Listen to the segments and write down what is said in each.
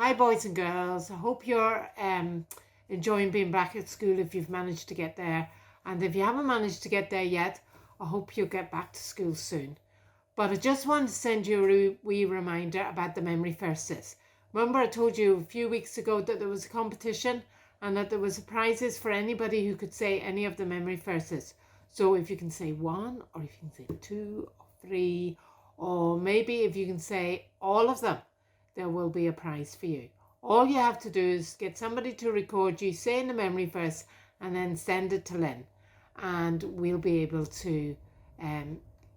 Hi, boys and girls. I hope you're enjoying being back at school if you've managed to get there. And if you haven't managed to get there yet, I hope you'll get back to school soon. But I just wanted to send you a wee reminder about the memory verses. Remember, I told you a few weeks ago that there was a competition and that there was prizes for anybody who could say any of the memory verses. So if you can say one, or if you can say two, or three, or maybe if you can say all of them, there will be a prize for you. All you have to do is get somebody to record you saying the memory verse and then send it to Lynn, and we'll be able to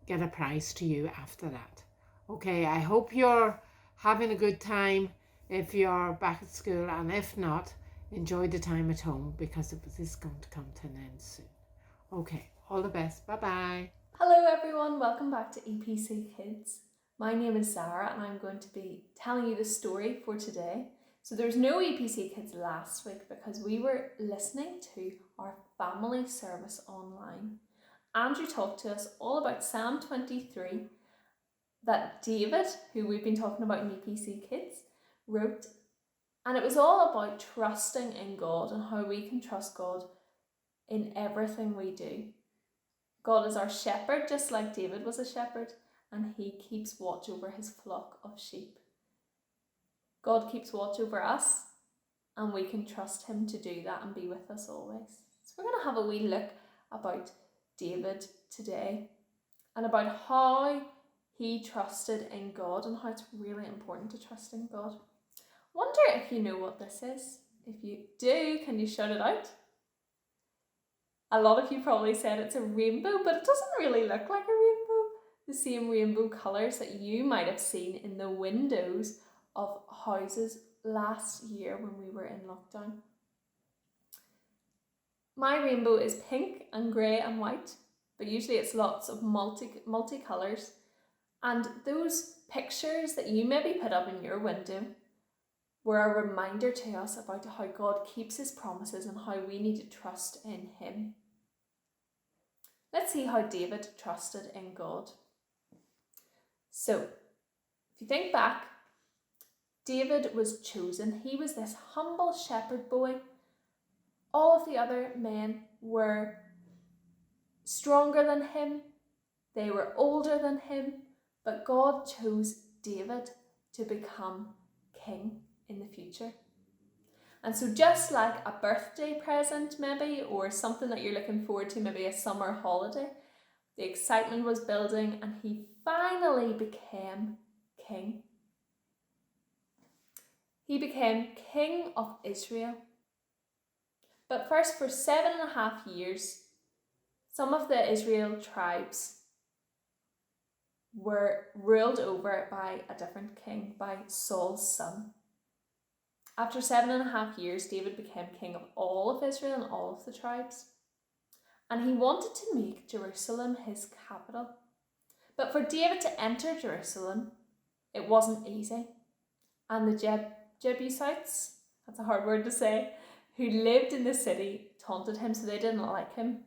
get a prize to you after that. Okay, I hope you're having a good time if you're back at school, and if not, enjoy the time at home because it is going to come to an end soon. Okay, all the best. Bye bye. Hello everyone, welcome back to EPC Kids. My name is Zara and I'm going to be telling you the story for today. So there's no EPC Kids last week because we were listening to our family service online. Andrew talked to us all about Psalm 23 that David, who we've been talking about in EPC Kids, wrote, and it was all about trusting in God and how we can trust God in everything we do. God is our shepherd, just like David was a shepherd, and he keeps watch over his flock of sheep. God keeps watch over us, and we can trust him to do that and be with us always. So we're going to have a wee look about David today and about how he trusted in God and how it's really important to trust in God. Wonder if you know what this is. If you do, can you shout it out? A lot of you probably said it's a rainbow, but it doesn't really look like a rainbow. The same rainbow colours that you might have seen in the windows of houses last year when we were in lockdown. My rainbow is pink and grey and white, but usually it's lots of multicolours. And those pictures that you maybe put up in your window were a reminder to us about how God keeps his promises and how we need to trust in him. Let's see how David trusted in God. So, if you think back, David was chosen. He was this humble shepherd boy. All of the other men were stronger than him. They were older than him. But God chose David to become king in the future. And so just like a birthday present maybe, or something that you're looking forward to, maybe a summer holiday, the excitement was building and he finally became king. He became king of Israel. But first, for 7.5 years, some of the Israel tribes were ruled over by a different king, by Saul's son. After 7.5 years, David became king of all of Israel and all of the tribes. And he wanted to make Jerusalem his capital. But for David to enter Jerusalem, it wasn't easy. And the Jebusites, that's a hard word to say, who lived in the city taunted him, so they didn't like him.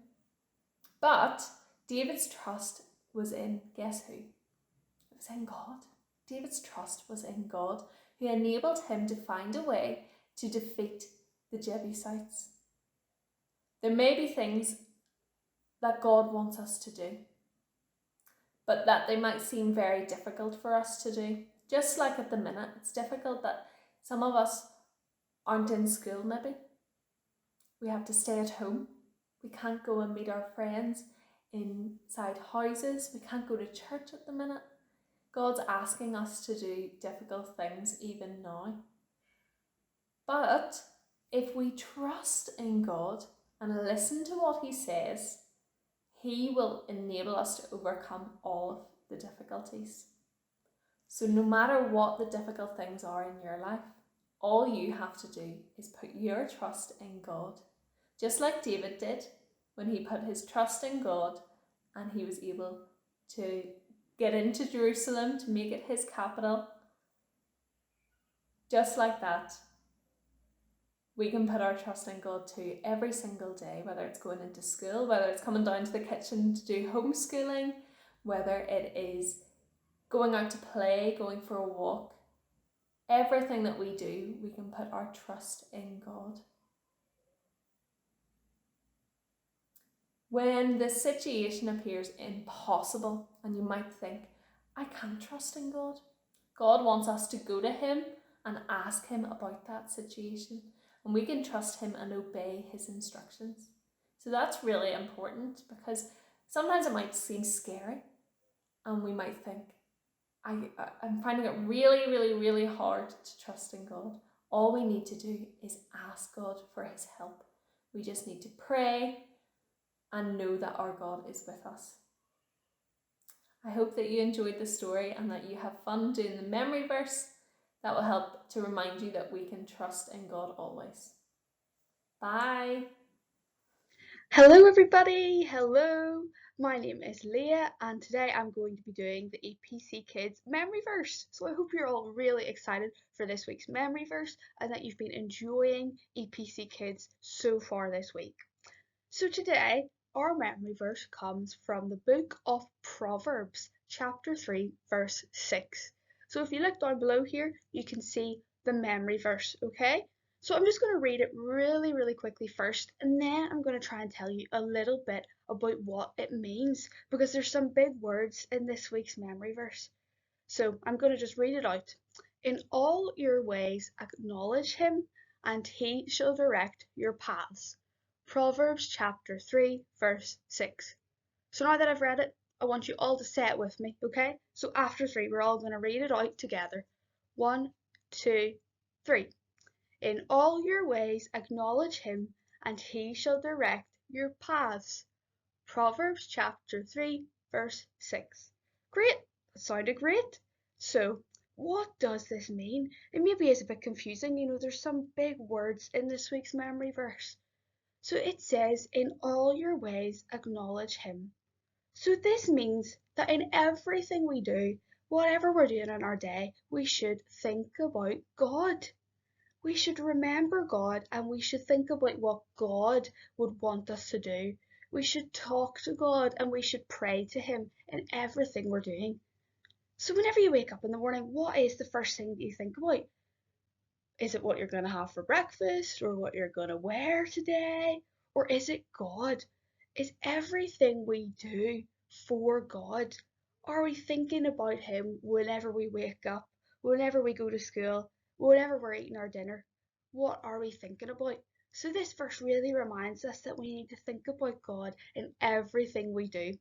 But David's trust was in, guess who? It was in God. David's trust was in God, who enabled him to find a way to defeat the Jebusites. There may be things that God wants us to do, but that they might seem very difficult for us to do. Just like at the minute, it's difficult that some of us aren't in school maybe. We have to stay at home. We can't go and meet our friends inside houses. We can't go to church at the minute. God's asking us to do difficult things even now. But if we trust in God and listen to what he says, he will enable us to overcome all of the difficulties. So no matter what the difficult things are in your life, all you have to do is put your trust in God. Just like David did when he put his trust in God and he was able to get into Jerusalem to make it his capital. Just like that, we can put our trust in God too every single day, whether it's going into school, whether it's coming down to the kitchen to do homeschooling, whether it is going out to play, going for a walk. everything that we do, we can put our trust in God. When the situation appears impossible and you might think, I can't trust in God, God wants us to go to Him and ask Him about that situation, and we can trust Him and obey His instructions. So that's really important, because sometimes it might seem scary and we might think, I'm finding it really, really, really hard to trust in God. All we need to do is ask God for His help. We just need to pray and know that our God is with us. I hope that you enjoyed the story and that you have fun doing the memory verse. That will help to remind you that we can trust in God always. Bye. Hello everybody, hello. My name is Leah and today I'm going to be doing the EPC Kids memory verse. So I hope you're all really excited for this week's memory verse and that you've been enjoying EPC Kids so far this week. So today our memory verse comes from the book of Proverbs, chapter 3, verse 6. So if you look down below here, you can see the memory verse, okay? So I'm just going to read it really, really quickly first, and then I'm going to try and tell you a little bit about what it means, because there's some big words in this week's memory verse. So I'm going to just read it out. In all your ways acknowledge him, and he shall direct your paths. Proverbs chapter 3, verse 6. So now that I've read it, I want you all to say it with me, okay? So after 3, we're all going to read it out together. 1, 2, 3. In all your ways acknowledge him, and he shall direct your paths. Proverbs chapter 3, verse 6. Great, that sounded great. So, what does this mean? It maybe is a bit confusing, there's some big words in this week's memory verse. So it says, in all your ways acknowledge him. So this means that in everything we do, whatever we're doing in our day, we should think about God. We should remember God and we should think about what God would want us to do. We should talk to God and we should pray to him in everything we're doing. So whenever you wake up in the morning, what is the first thing that you think about? Is it what you're going to have for breakfast or what you're going to wear today? Or is it God? Is everything we do for God? Are we thinking about him whenever we wake up, whenever we go to school, whenever we're eating our dinner? What are we thinking about? So this verse really reminds us that we need to think about God in everything we do.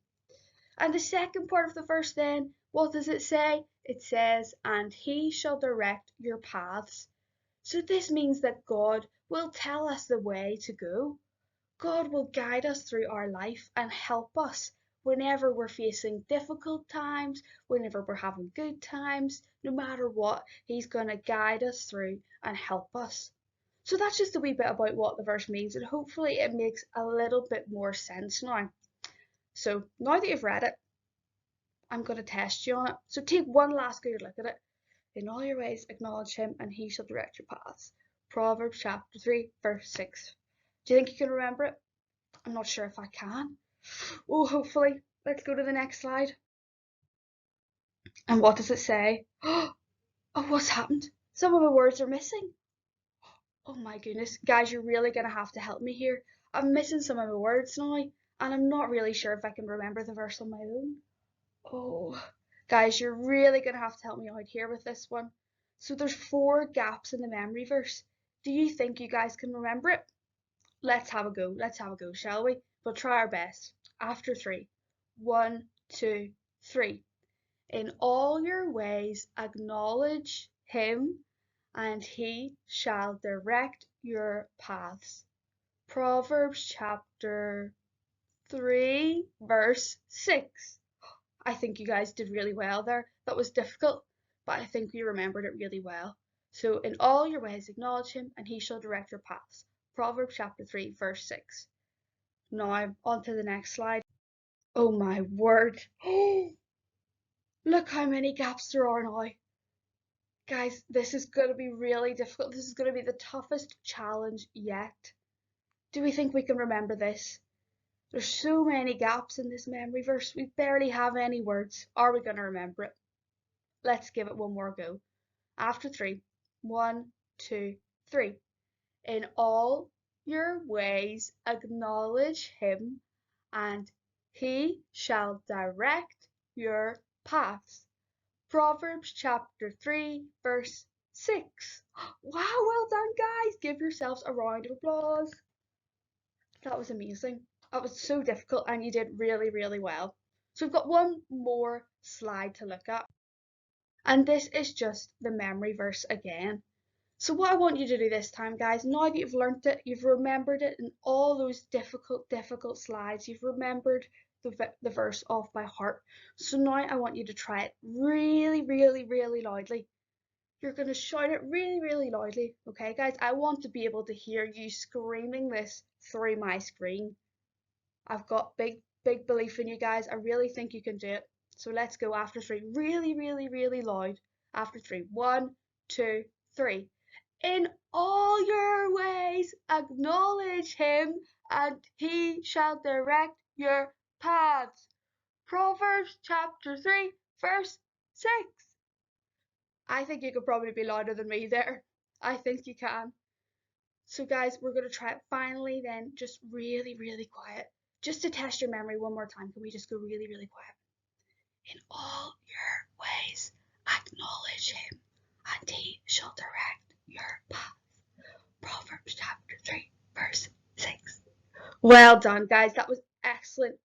And the second part of the verse then, what does it say? It says, and he shall direct your paths. So this means that God will tell us the way to go. God will guide us through our life and help us whenever we're facing difficult times, whenever we're having good times, no matter what, he's going to guide us through and help us. So that's just a wee bit about what the verse means, and hopefully it makes a little bit more sense now. So now that you've read it, I'm going to test you on it. So take one last good look at it. In all your ways acknowledge him, and he shall direct your paths. Proverbs chapter 3, verse 6. Do you think you can remember it? I'm not sure if I can. Oh, hopefully. Let's go to the next slide. And what does it say? Oh, what's happened? Some of the words are missing. Oh my goodness. Guys, you're really going to have to help me here. I'm missing some of the words now, and I'm not really sure if I can remember the verse on my own. Oh, guys, you're really going to have to help me out here with this one. So there's 4 gaps in the memory verse. Do you think you guys can remember it? Let's have a go. Let's have a go, shall we? We'll try our best. After 3. 1, 2, 3. In all your ways acknowledge him, and he shall direct your paths. Proverbs chapter 3, verse 6. I think you guys did really well there. That was difficult, but I think you remembered it really well. So in all your ways acknowledge him, and he shall direct your paths. Proverbs chapter 3, verse 6. Now on to the next slide. Oh my word. Look how many gaps there are now. Guys, this is going to be really difficult. This is going to be the toughest challenge yet. Do we think we can remember this? There's so many gaps in this memory verse. We barely have any words. Are we going to remember it? Let's give it one more go. After 3. 1, 2, 3. In all your ways acknowledge him, and he shall direct your paths. Proverbs chapter 3, verse 6. Wow, well done, guys. Give yourselves a round of applause. That was amazing. That was so difficult, and you did really, really well. So we've got one more slide to look at. And this is just the memory verse again. So what I want you to do this time, guys, now that you've learnt it, you've remembered it in all those difficult slides, you've remembered the verse off by heart. So now I want you to try it really, really, really loudly. You're going to shout it really, really loudly. Okay, guys, I want to be able to hear you screaming this through my screen. I've got big belief in you guys. I really think you can do it. So let's go after 3. Really, really, really loud. After 3. 1, 2, 3. In all your ways acknowledge him, and he shall direct your paths. Proverbs chapter 3, verse 6. I think you could probably be louder than me there. I think you can. So guys, we're going to try it finally then, just really, really quiet. Just to test your memory one more time, can we just go really, really quiet? In all your ways acknowledge him, and he shall direct your path. Proverbs chapter 3, verse 6. Well done, guys. That was excellent.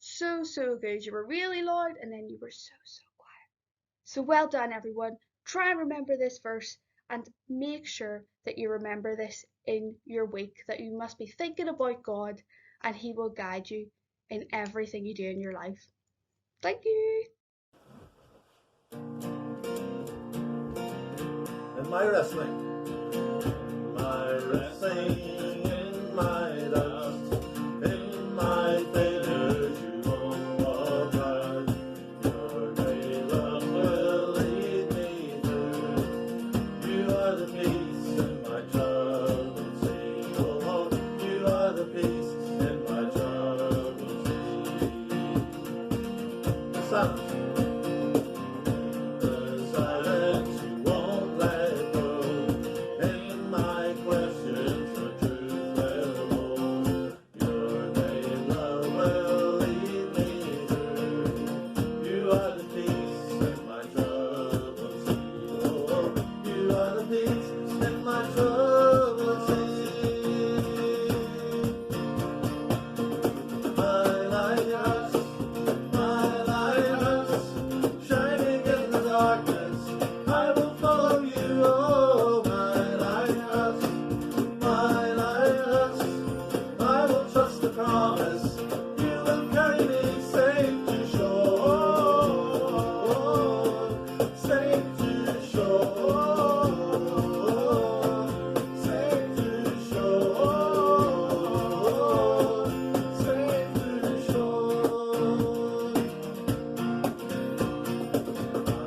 So good. You were really loud, and then you were so quiet. So well done, everyone. Try and remember this verse, and make sure that you remember this in your week, that you must be thinking about God, and he will guide you in everything you do in your life. Thank you. And my wrestling. My wrestling in my dust, in my failures you won't walk right. Your great love will lead me through. You are the peace in my troubled sea. Oh, you are the peace in my troubled sea. The silence. The silence you won't let go. In my questions the truth will hold. Your great love will lead me through. You are the peace in my troubled sea. Oh, you are the peace in my troubled sea. My lighthouse, shining in the darkness, I will follow you. Oh, my lighthouse, I will trust the promise. You will carry me safe to shore, safe to shore, safe to shore, safe to shore.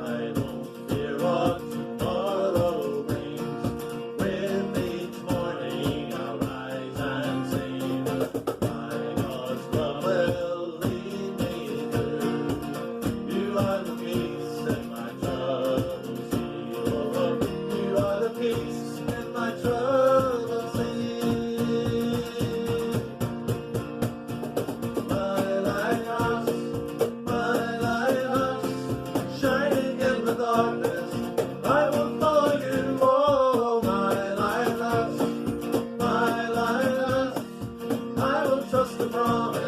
I don't fear what tomorrow brings. With each morning I'll rise and sing. My God's love will lead me through. You are the peace in my troubled sea. Oh, you are the peace in my troubled sea. My lighthouse, shining in the darkness, I will follow you. Oh, my lighthouse, I will trust the promise.